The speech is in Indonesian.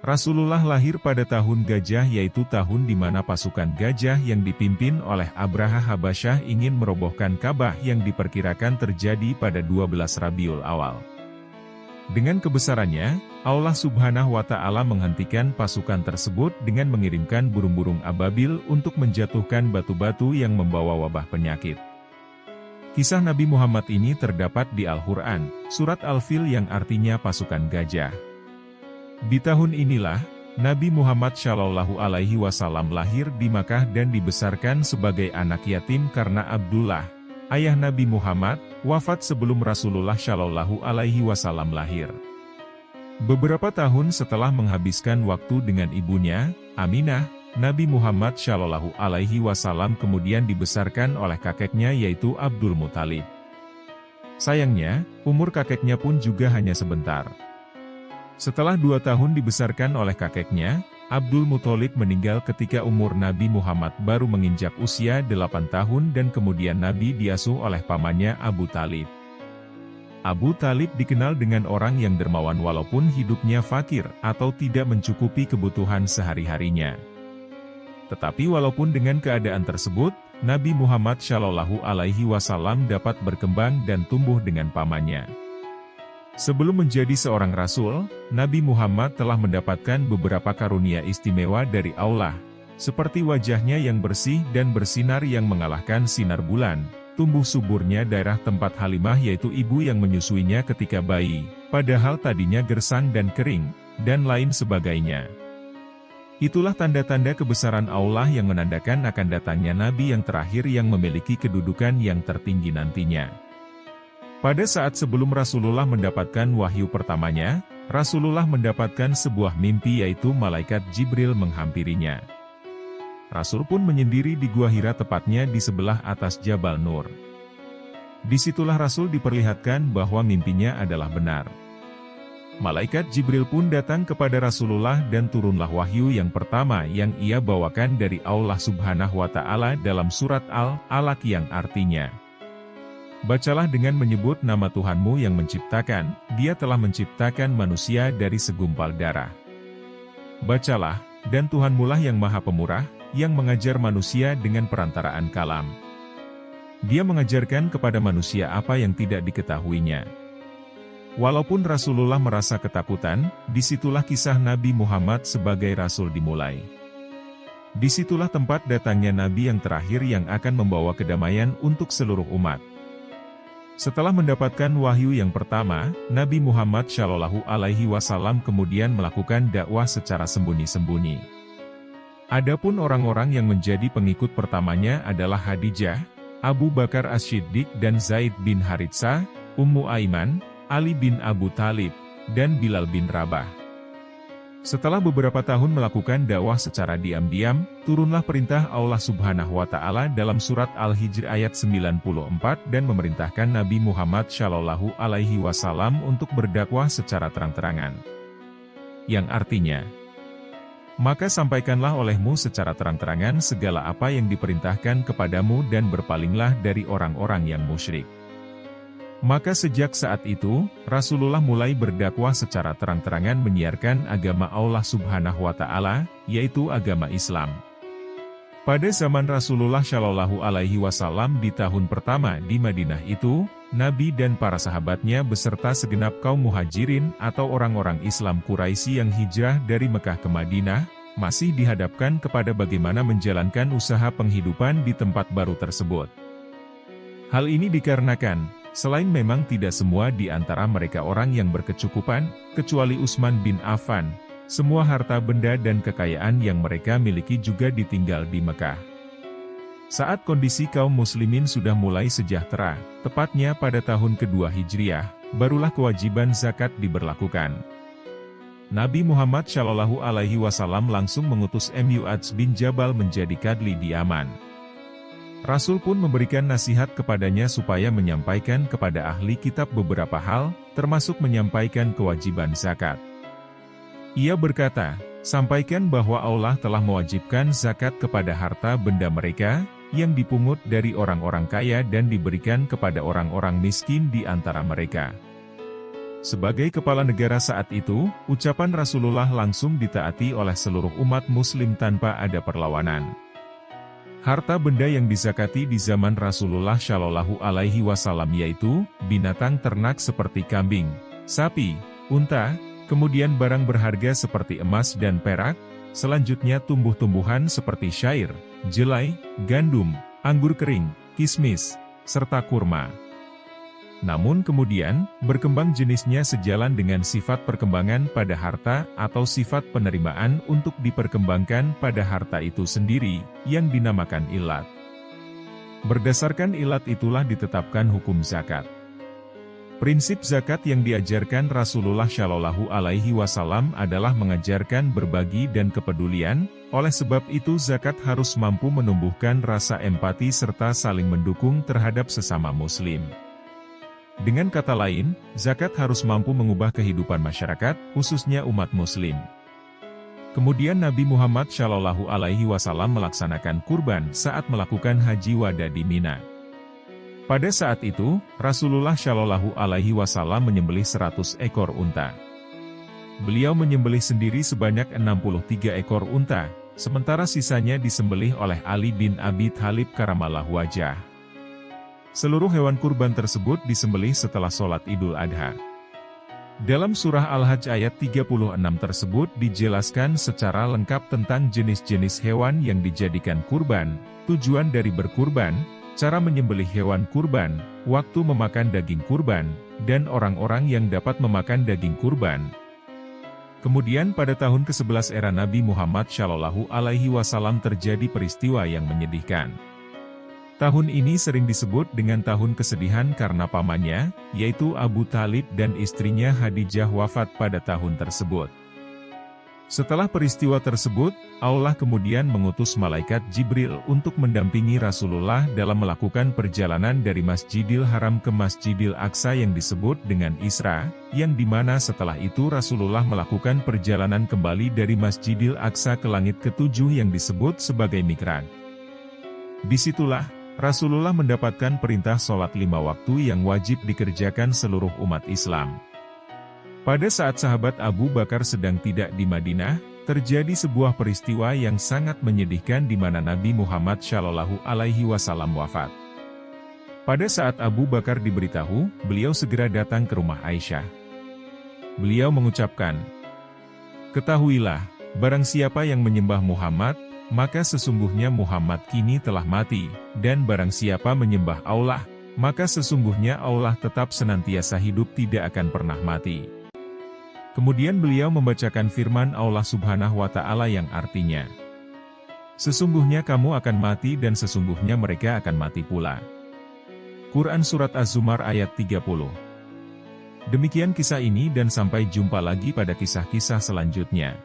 Rasulullah lahir pada tahun Gajah, yaitu tahun di mana pasukan Gajah yang dipimpin oleh Abraha Habasyah ingin merobohkan Ka'bah yang diperkirakan terjadi pada 12 Rabiul Awal. Dengan kebesarannya, Allah Subhanahu wa Ta'ala menghentikan pasukan tersebut dengan mengirimkan burung-burung ababil untuk menjatuhkan batu-batu yang membawa wabah penyakit. Kisah Nabi Muhammad ini terdapat di Al-Quran, surat Al-Fil yang artinya pasukan gajah. Di tahun inilah, Nabi Muhammad Shallallahu Alaihi Wasallam lahir di Makkah dan dibesarkan sebagai anak yatim karena Abdullah, ayah Nabi Muhammad, wafat sebelum Rasulullah Shallallahu Alaihi Wasallam lahir. Beberapa tahun setelah menghabiskan waktu dengan ibunya, Aminah, Nabi Muhammad Shallallahu Alaihi Wasallam kemudian dibesarkan oleh kakeknya yaitu Abdul Muthalib. Sayangnya, umur kakeknya pun juga hanya sebentar. Setelah 2 tahun dibesarkan oleh kakeknya, Abdul Muthalib meninggal ketika umur Nabi Muhammad baru menginjak usia 8 tahun dan kemudian Nabi diasuh oleh pamannya Abu Talib. Abu Talib dikenal dengan orang yang dermawan walaupun hidupnya fakir atau tidak mencukupi kebutuhan sehari-harinya. Tetapi walaupun dengan keadaan tersebut, Nabi Muhammad Shallallahu Alaihi Wasallam dapat berkembang dan tumbuh dengan pamannya. Sebelum menjadi seorang rasul, Nabi Muhammad telah mendapatkan beberapa karunia istimewa dari Allah, seperti wajahnya yang bersih dan bersinar yang mengalahkan sinar bulan, tumbuh suburnya daerah tempat Halimah yaitu ibu yang menyusuinya ketika bayi, padahal tadinya gersang dan kering, dan lain sebagainya. Itulah tanda-tanda kebesaran Allah yang menandakan akan datangnya Nabi yang terakhir yang memiliki kedudukan yang tertinggi nantinya. Pada saat sebelum Rasulullah mendapatkan wahyu pertamanya, Rasulullah mendapatkan sebuah mimpi yaitu malaikat Jibril menghampirinya. Rasul pun menyendiri di Gua Hira tepatnya di sebelah atas Jabal Nur. Disitulah Rasul diperlihatkan bahwa mimpinya adalah benar. Malaikat Jibril pun datang kepada Rasulullah dan turunlah wahyu yang pertama yang ia bawakan dari Allah Subhanahu wa Ta'ala dalam surat Al-Alaq yang artinya, "Bacalah dengan menyebut nama Tuhanmu yang menciptakan, Dia telah menciptakan manusia dari segumpal darah. Bacalah, dan Tuhanmulah yang Maha Pemurah, yang mengajar manusia dengan perantaraan kalam. Dia mengajarkan kepada manusia apa yang tidak diketahuinya." Walaupun Rasulullah merasa ketakutan, disitulah kisah Nabi Muhammad sebagai Rasul dimulai. Disitulah tempat datangnya Nabi yang terakhir yang akan membawa kedamaian untuk seluruh umat. Setelah mendapatkan wahyu yang pertama, Nabi Muhammad Shallallahu Alaihi Wasallam kemudian melakukan dakwah secara sembunyi-sembunyi. Adapun orang-orang yang menjadi pengikut pertamanya adalah Khadijah, Abu Bakar As-Siddiq dan Zaid bin Haritsah, Ummu Aiman, Ali bin Abu Talib, dan Bilal bin Rabah. Setelah beberapa tahun melakukan dakwah secara diam-diam, turunlah perintah Allah Subhanahu wa Ta'ala dalam surat Al-Hijr ayat 94 dan memerintahkan Nabi Muhammad Shallallahu Alaihi Wasallam untuk berdakwah secara terang-terangan. Yang artinya, "Maka sampaikanlah olehmu secara terang-terangan segala apa yang diperintahkan kepadamu dan berpalinglah dari orang-orang yang musyrik." Maka sejak saat itu, Rasulullah mulai berdakwah secara terang-terangan menyiarkan agama Allah Subhanahu wa Ta'ala, yaitu agama Islam. Pada zaman Rasulullah Shallallahu Alaihi Wasallam di tahun pertama di Madinah itu, Nabi dan para sahabatnya beserta segenap kaum muhajirin atau orang-orang Islam Quraisy yang hijrah dari Mekah ke Madinah, masih dihadapkan kepada bagaimana menjalankan usaha penghidupan di tempat baru tersebut. Hal ini dikarenakan, selain memang tidak semua di antara mereka orang yang berkecukupan, kecuali Utsman bin Affan, semua harta benda dan kekayaan yang mereka miliki juga ditinggal di Mekah. Saat kondisi kaum muslimin sudah mulai sejahtera, tepatnya pada tahun kedua Hijriah, barulah kewajiban zakat diberlakukan. Nabi Muhammad Shallallahu Alaihi Wasallam langsung mengutus Mu'adz bin Jabal menjadi kadli di Yaman. Rasul pun memberikan nasihat kepadanya supaya menyampaikan kepada ahli kitab beberapa hal, termasuk menyampaikan kewajiban zakat. Ia berkata, "Sampaikan bahwa Allah telah mewajibkan zakat kepada harta benda mereka, yang dipungut dari orang-orang kaya dan diberikan kepada orang-orang miskin di antara mereka. Sebagai kepala negara saat itu, ucapan Rasulullah langsung ditaati oleh seluruh umat muslim tanpa ada perlawanan. Harta benda yang dizakati di zaman Rasulullah Shallallahu Alaihi Wasallam yaitu binatang ternak seperti kambing, sapi, unta, kemudian barang berharga seperti emas dan perak, selanjutnya tumbuh-tumbuhan seperti syair, jelai, gandum, anggur kering, kismis, serta kurma. Namun kemudian, berkembang jenisnya sejalan dengan sifat perkembangan pada harta atau sifat penerimaan untuk diperkembangkan pada harta itu sendiri, yang dinamakan ilat. Berdasarkan ilat itulah ditetapkan hukum zakat. Prinsip zakat yang diajarkan Rasulullah Shallallahu Alaihi Wasallam adalah mengajarkan berbagi dan kepedulian, oleh sebab itu zakat harus mampu menumbuhkan rasa empati serta saling mendukung terhadap sesama muslim. Dengan kata lain, zakat harus mampu mengubah kehidupan masyarakat, khususnya umat muslim. Kemudian Nabi Muhammad Shallallahu Alaihi Wasallam melaksanakan kurban saat melakukan haji wada di Mina. Pada saat itu, Rasulullah Shallallahu Alaihi Wasallam menyembelih 100 ekor unta. Beliau menyembelih sendiri sebanyak 63 ekor unta, sementara sisanya disembelih oleh Ali bin Abi Thalib karamallahu wajhah. Seluruh hewan kurban tersebut disembelih setelah sholat Idul Adha. Dalam surah Al-Hajj ayat 36 tersebut dijelaskan secara lengkap tentang jenis-jenis hewan yang dijadikan kurban, tujuan dari berkurban, cara menyembelih hewan kurban, waktu memakan daging kurban, dan orang-orang yang dapat memakan daging kurban. Kemudian pada tahun ke-11 era Nabi Muhammad Shallallahu Alaihi Wasallam terjadi peristiwa yang menyedihkan. Tahun ini sering disebut dengan tahun kesedihan karena pamannya, yaitu Abu Thalib dan istrinya Khadijah wafat pada tahun tersebut. Setelah peristiwa tersebut, Allah kemudian mengutus malaikat Jibril untuk mendampingi Rasulullah dalam melakukan perjalanan dari Masjidil Haram ke Masjidil Aqsa yang disebut dengan Isra, yang dimana setelah itu Rasulullah melakukan perjalanan kembali dari Masjidil Aqsa ke langit ketujuh yang disebut sebagai Mi'raj. Disitulah, Rasulullah mendapatkan perintah sholat 5 waktu yang wajib dikerjakan seluruh umat Islam. Pada saat sahabat Abu Bakar sedang tidak di Madinah, terjadi sebuah peristiwa yang sangat menyedihkan di mana Nabi Muhammad Shallallahu Alaihi Wasallam wafat. Pada saat Abu Bakar diberitahu, beliau segera datang ke rumah Aisyah. Beliau mengucapkan, "Ketahuilah, barang siapa yang menyembah Muhammad, maka sesungguhnya Muhammad kini telah mati, dan barang siapa menyembah Allah, maka sesungguhnya Allah tetap senantiasa hidup tidak akan pernah mati." Kemudian beliau membacakan firman Allah Subhanahu wa Ta'ala yang artinya, "Sesungguhnya kamu akan mati dan sesungguhnya mereka akan mati pula." Quran Surat Az-Zumar ayat 30. Demikian kisah ini dan sampai jumpa lagi pada kisah-kisah selanjutnya.